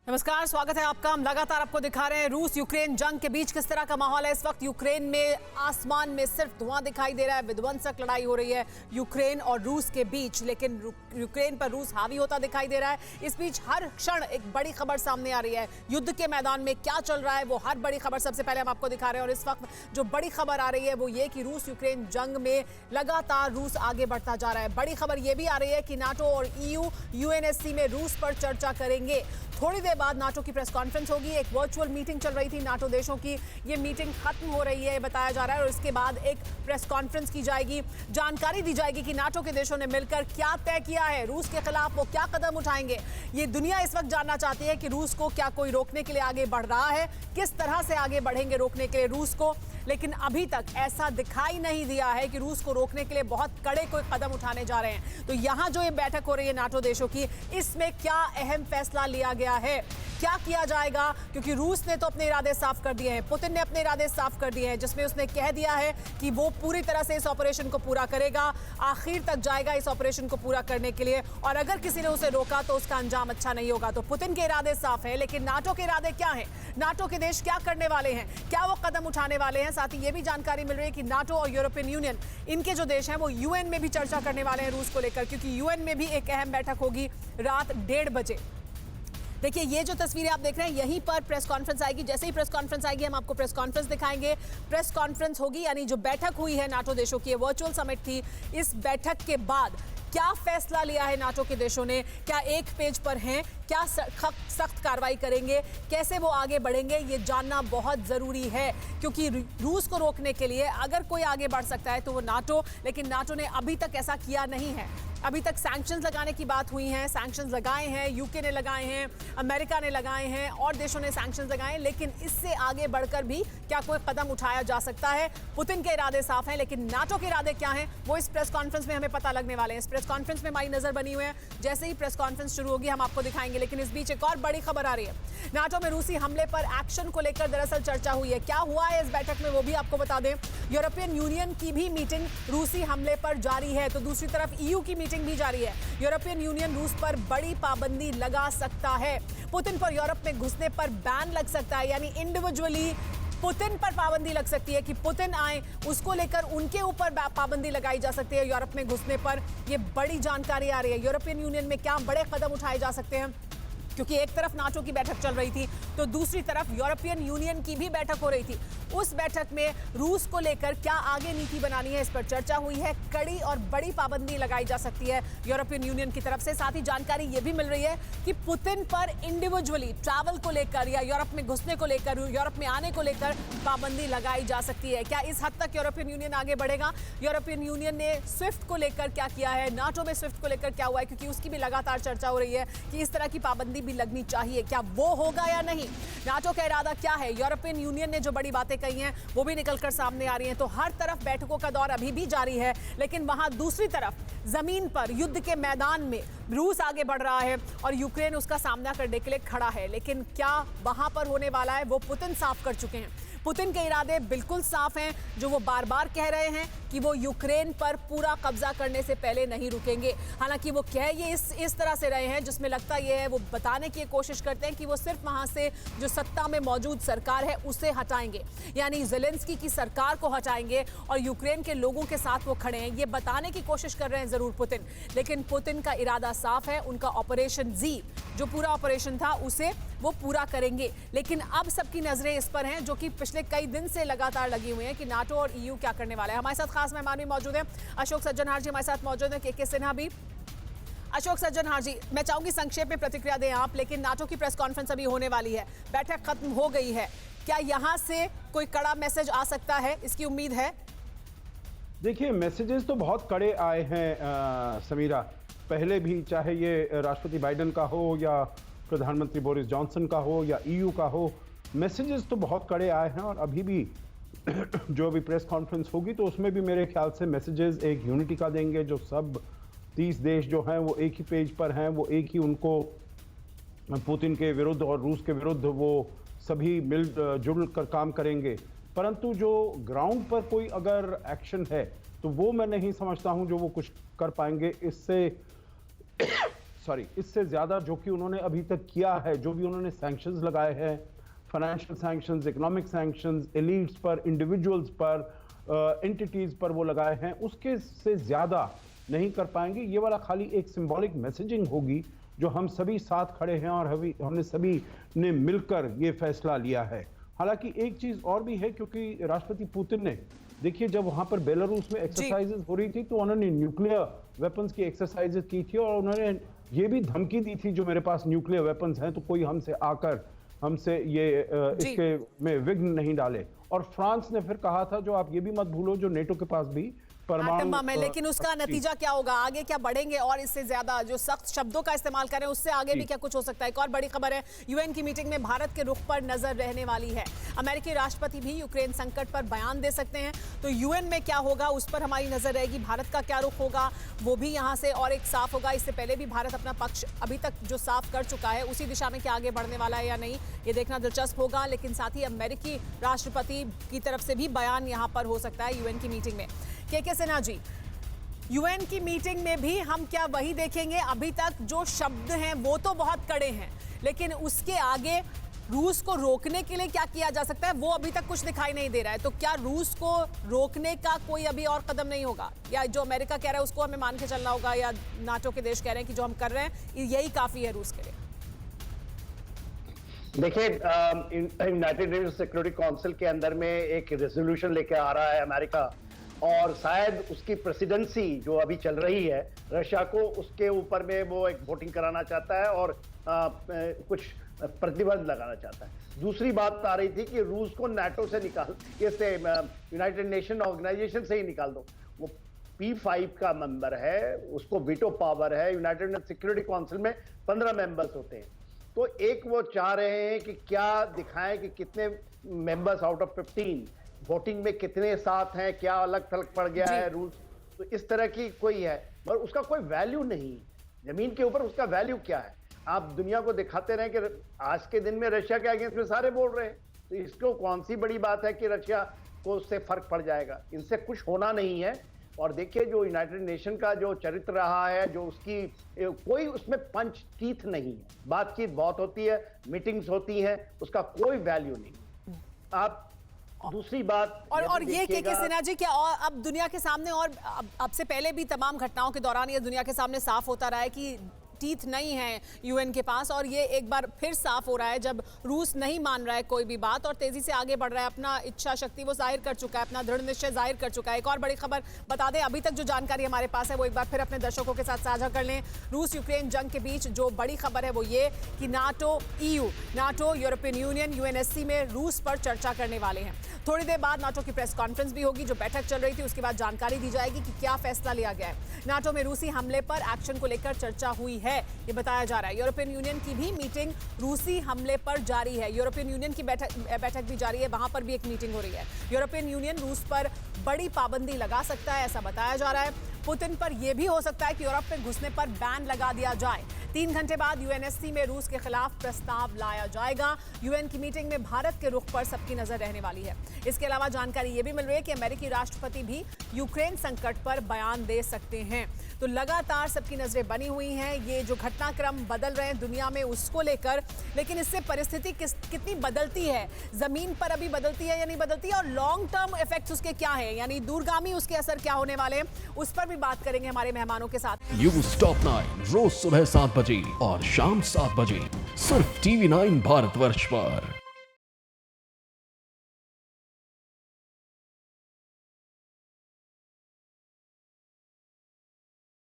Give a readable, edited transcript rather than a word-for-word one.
नमस्कार, स्वागत है आपका। हम लगातार आपको दिखा रहे हैं रूस यूक्रेन जंग के बीच किस तरह का माहौल है। इस वक्त यूक्रेन में आसमान में सिर्फ धुआं दिखाई दे रहा है। विध्वंसक लड़ाई हो रही है यूक्रेन और रूस के बीच, लेकिन यूक्रेन पर रूस हावी होता दिखाई दे रहा है। इस बीच हर क्षण एक बड़ी खबर सामने आ रही है। युद्ध के मैदान में क्या चल रहा है वो हर बड़ी खबर सबसे पहले हम आपको दिखा रहे हैं। और इस वक्त जो बड़ी खबर आ रही है वो ये कि रूस यूक्रेन जंग में लगातार रूस आगे बढ़ता जा रहा है। बड़ी खबर ये भी आ रही है कि नाटो और EU UNSC में रूस पर चर्चा करेंगे। थोड़ी देर बाद नाटो की प्रेस कॉन्फ्रेंस होगी। एक वर्चुअल मीटिंग चल रही थी नाटो देशों की, ये मीटिंग खत्म हो रही है बताया जा रहा है। और इसके बाद एक प्रेस कॉन्फ्रेंस की जाएगी, जानकारी दी जाएगी कि नाटो के देशों ने मिलकर क्या तय किया है, रूस के खिलाफ वो क्या कदम उठाएंगे। ये दुनिया इस वक्त जानना चाहती है कि रूस को क्या कोई रोकने के लिए आगे बढ़ रहा है, किस तरह से आगे बढ़ेंगे रोकने के लिए रूस को। लेकिन अभी तक ऐसा दिखाई नहीं दिया है कि रूस को रोकने के लिए बहुत कड़े कोई कदम उठाने जा रहे हैं। तो यहां जो ये बैठक हो रही है नाटो देशों की, इसमें क्या अहम फैसला लिया गया है, क्या किया जाएगा, क्योंकि रूस ने तो अपने इरादे साफ कर दिए हैं, पुतिन ने अपने इरादे साफ कर दिए हैं, जिसमें उसने कह दिया है कि वो पूरी तरह से इस ऑपरेशन को पूरा करेगा, आखिर तक जाएगा इस ऑपरेशन को पूरा करने के लिए। और अगर किसी ने उसे रोका तो उसका अंजाम अच्छा नहीं होगा। तो पुतिन के इरादे साफ है, लेकिन नाटो के इरादे क्या हैं, नाटो के देश क्या करने वाले हैं, क्या वो कदम उठाने वाले हैं। साथ ही ये भी जानकारी मिल रही है कि नाटो और यूरोपियन यूनियन, इनके जो देश हैं वो UN में भी चर्चा करने वाले हैं रूस को लेकर, क्योंकि UN में भी एक अहम बैठक होगी रात 1:30 बजे। देखिए, ये जो तस्वीरें आप देख रहे हैं, यहीं पर प्रेस कॉन्फ्रेंस आएगी। जैसे ही प्रेस कॉन्फ्रेंस आएगी हम आपको प्रेस कॉन्फ्रेंस दिखाएंगे। प्रेस कॉन्फ्रेंस होगी, यानी जो बैठक हुई है नाटो देशों की, वर्चुअल समिट थी। इस बैठक के बाद क्या फैसला लिया है नाटो के देशों ने, क्या एक पेज पर हैं, क्या सख्त कार्रवाई करेंगे, कैसे वो आगे बढ़ेंगे, ये जानना बहुत ज़रूरी है। क्योंकि रूस को रोकने के लिए अगर कोई आगे बढ़ सकता है तो वो नाटो, लेकिन नाटो ने अभी तक ऐसा किया नहीं है। अभी तक सैंक्शंस लगाने की बात हुई है, सैंक्शंस लगाए हैं, UK ने लगाए हैं, अमेरिका ने लगाए हैं और देशों ने सैंक्शंस लगाए हैं, लेकिन इससे आगे बढ़कर भी क्या कोई कदम उठाया जा सकता है। पुतिन के इरादे साफ हैं, लेकिन नाटो के इरादे क्या हैं वो इस प्रेस कॉन्फ्रेंस में हमें पता लगने वाले हैं। इस प्रेस कॉन्फ्रेंस में हमारी नजर बनी हुई है, जैसे ही प्रेस कॉन्फ्रेंस शुरू होगी हम आपको दिखाएंगे। लेकिन इस बीच एक और बड़ी खबर आ रही है। नाटो में रूसी हमले पर एक्शन को लेकर दरअसल चर्चा हुई है। क्या हुआ है इस बैठक में वो भी आपको बता दें। यूरोपियन यूनियन की भी मीटिंग रूसी हमले पर जारी है, तो दूसरी तरफ EU की मीटिंग भी जारी है। यूरोपियन यूनियन रूस पर बड़ी पाबंदी लगा सकता है। पुतिन पर यूरोप में घुसने पर बैन लग सकता है, यानी इंडिविजुअली पुतिन पर पाबंदी लग सकती है कि पुतिन आए, उसको लेकर उनके ऊपर पाबंदी लगाई जा सकती है यूरोप में घुसने पर। यह बड़ी जानकारी आ रही है। यूरोपियन यूनियन में क्या बड़े कदम उठाए जा सकते हैं, क्योंकि एक तरफ नाटो की बैठक चल रही थी तो दूसरी तरफ यूरोपियन यूनियन की भी बैठक हो रही थी। उस बैठक में रूस को लेकर क्या आगे नीति बनानी है, इस पर चर्चा हुई है। कड़ी और बड़ी पाबंदी लगाई जा सकती है यूरोपियन यूनियन की तरफ से। साथ ही जानकारी यह भी मिल रही है कि पुतिन पर इंडिविजुअली ट्रैवल को लेकर या यूरोप में घुसने को लेकर, यूरोप में आने को लेकर पाबंदी लगाई जा सकती है। क्या इस हद तक यूरोपियन यूनियन आगे बढ़ेगा? यूरोपियन यूनियन ने स्विफ्ट को लेकर क्या किया है, नाटो में स्विफ्ट को लेकर क्या हुआ है, क्योंकि उसकी भी लगातार चर्चा हो रही है कि इस तरह की पाबंदी भी लगनी चाहिए। क्या वो होगा या नहीं? नाटो का इरादा क्या है? यूरोपियन यूनियन ने जो बड़ी बातें कही हैं वो भी निकलकर सामने आ रही हैं। तो हर तरफ बैठकों का दौर अभी भी जारी है, लेकिन वहां दूसरी तरफ जमीन पर युद्ध के मैदान में रूस आगे बढ़ रहा है और यूक्रेन उसका सामना करने के लिए खड़ा है। लेकिन क्या वहां पर होने वाला है वो पुतिन साफ कर चुके हैं। पुतिन के इरादे बिल्कुल साफ हैं, जो वो बार बार कह रहे हैं कि वो यूक्रेन पर पूरा कब्जा करने से पहले नहीं रुकेंगे। हालांकि वो कह ये इस तरह से रहे हैं जिसमें लगता ये है वो बताने की कोशिश करते हैं कि वो सिर्फ वहां से जो सत्ता में मौजूद सरकार है उसे हटाएंगे, यानी ज़ेलेंस्की की सरकार को हटाएंगे और यूक्रेन के लोगों के साथ वो खड़े हैं। ये बताने की कोशिश कर रहे हैं जरूर पुतिन, लेकिन पुतिन का इरादा साफ है। उनका ऑपरेशन जी, जो पूरा ऑपरेशन था उसे वो पूरा करेंगे। लेकिन अब सबकी नजरें इस पर हैं, जो कि पिछले कई दिन से लगातार लगी हुई हैं, कि नाटो और EU क्या करने वाला है। हमारे साथ खास मेहमान भी मौजूद हैं। अशोक सज्जनहार जी हमारे साथ मौजूद हैं, KK सिन्हा भी। अशोक सज्जनहार जी, मैं चाहूंगी संक्षेप में प्रतिक्रिया दें आप, लेकिन नाटो की प्रेस कॉन्फ्रेंस अभी होने वाली है, बैठक खत्म हो गई है, क्या यहां से कोई कड़ा मैसेज आ सकता है, इसकी उम्मीद है? देखिए, मैसेजेस तो बहुत कड़े आए हैं समीरा। पहले भी, चाहे ये राष्ट्रपति बाइडेन का हो या प्रधानमंत्री बोरिस जॉनसन का हो या EU का हो, मैसेजेस तो बहुत कड़े आए हैं। और अभी भी जो अभी प्रेस कॉन्फ्रेंस होगी तो उसमें भी मेरे ख्याल से मैसेजेस एक यूनिटी का देंगे। जो सब 30 देश जो हैं वो एक ही पेज पर हैं, वो एक ही उनको पुतिन के विरुद्ध और रूस के विरुद्ध वो सभी जुड़ कर काम करेंगे। परंतु जो ग्राउंड पर कोई अगर एक्शन है तो वो मैं नहीं समझता हूं जो वो कुछ कर पाएंगे। इससे सॉरी, इससे ज्यादा जो कि उन्होंने अभी तक किया है, जो भी उन्होंने सैंक्शंस लगाए हैं, financial sanctions, economic sanctions, elites पर, इंडिविजुअल्स पर, एंटिटीज पर वो लगाए हैं, उसके से ज्यादा नहीं कर पाएंगे। ये वाला खाली एक सिंबॉलिक मैसेजिंग होगी जो हम सभी साथ खड़े हैं और हमने सभी ने मिलकर ये फैसला लिया है। हालांकि एक चीज और भी है, क्योंकि राष्ट्रपति पुतिन ने, देखिए, जब वहां पर बेलारूस में एक्सरसाइजेस हो रही थी तो उन्होंने न्यूक्लियर वेपन्स की एक्सरसाइजेस की थी और उन्होंने ये भी धमकी दी थी, जो मेरे पास न्यूक्लियर वेपन्स हैं तो कोई हमसे ये इसके में विघ्न नहीं डाले। और फ्रांस ने फिर कहा था, जो आप ये भी मत भूलो, जो नेटो के पास भी एटम बम है, लेकिन उसका नतीजा क्या होगा, आगे क्या बढ़ेंगे और इससे ज्यादा जो सख्त शब्दों का इस्तेमाल करें उससे आगे भी क्या कुछ हो सकता है। एक और बड़ी खबर है, यूएन की मीटिंग में भारत के रुख पर नजर रहने वाली है। अमेरिकी राष्ट्रपति भी यूक्रेन संकट पर बयान दे सकते हैं, तो यूएन में क्या होगा उस पर हमारी नजर रहेगी। भारत का क्या रुख होगा वो भी यहाँ से और एक साफ होगा। इससे पहले भी भारत अपना पक्ष अभी तक जो साफ कर चुका है उसी दिशा में क्या आगे बढ़ने वाला है या नहीं, ये देखना दिलचस्प होगा। लेकिन साथ ही अमेरिकी राष्ट्रपति की तरफ से भी बयान यहाँ पर हो सकता है यूएन की मीटिंग में। के सिन्हा जी, यूएन की मीटिंग में भी हम क्या वही देखेंगे? अभी तक जो शब्द हैं वो तो बहुत कड़े हैं, लेकिन उसके आगे रूस को रोकने के लिए क्या किया जा सकता है वो अभी तक कुछ दिखाई नहीं दे रहा है। तो क्या रूस को रोकने का कोई अभी और कदम नहीं होगा, या जो अमेरिका कह रहा है उसको हमें मान के चलना होगा, या नाटो के देश कह रहे हैं कि जो हम कर रहे हैं यही काफी है रूस के लिए? देखिए, यूनाइटेड नेशंस सिक्योरिटी काउंसिल के अंदर में एक रेजोल्यूशन लेके आ रहा है अमेरिका, और शायद उसकी प्रेसिडेंसी जो अभी चल रही है रशिया को, उसके यूपर में वो एक वोटिंग कराना चाहता है और कुछ प्रतिबंध लगाना चाहता है। दूसरी बात आ रही थी कि रूस को नाटो से निकाल, इससे यूनाइटेड नेशन ऑर्गेनाइजेशन से ही निकाल दो। वो P5 का मेंबर है, उसको वीटो पावर है। यूनाइटेड सिक्योरिटी काउंसिल में 15 मेंबर्स होते हैं। तो एक वो चाह रहे हैं कि क्या दिखाएं कि कितने मेंबर्स आउट ऑफ 15 वोटिंग में कितने साथ हैं, क्या अलग थलग पड़ गया है रूस। तो इस तरह की कोई है, पर उसका कोई वैल्यू नहीं, जमीन के ऊपर उसका वैल्यू क्या है। आप दुनिया को दिखाते रहे कि आज के दिन में रशिया के अगेंस्ट में सारे बोल रहे हैं, तो इसको कौन सी बड़ी बात है कि रशिया को उससे फर्क पड़ जाएगा। इनसे कुछ होना नहीं है। और देखिए, जो यूनाइटेड नेशन का जो चरित्र रहा है, जो उसकी कोई उसमें पंच टीथ नहीं है। बातचीत बहुत होती है, मीटिंग्स होती हैं, उसका कोई वैल्यू नहीं। आप दूसरी बात और ये के सिन्हा जी, क्या और अब दुनिया के सामने, और अब से पहले भी तमाम घटनाओं के दौरान ये दुनिया के सामने साफ होता रहा है कि टीथ नहीं है यूएन के पास, और ये एक बार फिर साफ हो रहा है जब रूस नहीं मान रहा है कोई भी बात और तेजी से आगे बढ़ रहा है। अपना इच्छा शक्ति वो जाहिर कर चुका है, अपना दृढ़ निश्चय जाहिर कर चुका है। एक और बड़ी खबर बता दें, अभी तक जो जानकारी हमारे पास है वो एक बार फिर अपने दर्शकों के साथ साझा कर लें। रूस यूक्रेन जंग के बीच जो बड़ी खबर है वो ये कि नाटो, यूरोपियन यूनियन, यूएनएससी में रूस पर चर्चा करने वाले हैं। थोड़ी देर बाद नाटो की प्रेस कॉन्फ्रेंस भी होगी, जो बैठक चल रही थी उसके बाद जानकारी दी जाएगी कि क्या फैसला लिया गया है। नाटो में रूसी हमले पर एक्शन को लेकर चर्चा हुई है, ये बताया जा रहा है। यूरोपियन यूनियन की भी मीटिंग रूसी हमले पर जारी है। यूरोपियन यूनियन की बैठक भी जारी है, वहां पर भी एक मीटिंग हो रही है। यूरोपियन यूनियन रूस पर बड़ी पाबंदी लगा सकता है, ऐसा बताया जा रहा है। पुतिन पर यह भी हो सकता है कि यूरोप में घुसने पर बैन लगा दिया जाए। 3 घंटे बाद यूएनएससी में रूस के खिलाफ प्रस्ताव लाया जाएगा। यूएन की मीटिंग में भारत के रुख पर सबकी नजर रहने वाली है। इसके अलावा जानकारी यह भी मिल रही है कि अमेरिकी राष्ट्रपति भी यूक्रेन संकट पर बयान दे सकते हैं। तो लगातार सबकी नजरें बनी हुई हैं, ये जो घटनाक्रम बदल रहे हैं दुनिया में उसको लेकर, लेकिन इससे परिस्थिति कितनी बदलती है, जमीन पर अभी बदलती है या नहीं बदलती है, और लॉन्ग टर्म इफेक्ट्स उसके क्या है, यानी दूरगामी उसके असर क्या होने वाले हैं, उस पर भी बात करेंगे हमारे मेहमानों के साथ। न्यूज़ टॉप 9 रोज सुबह 7 बजे और शाम 7 बजे सिर्फ TV9 भारतवर्ष पर।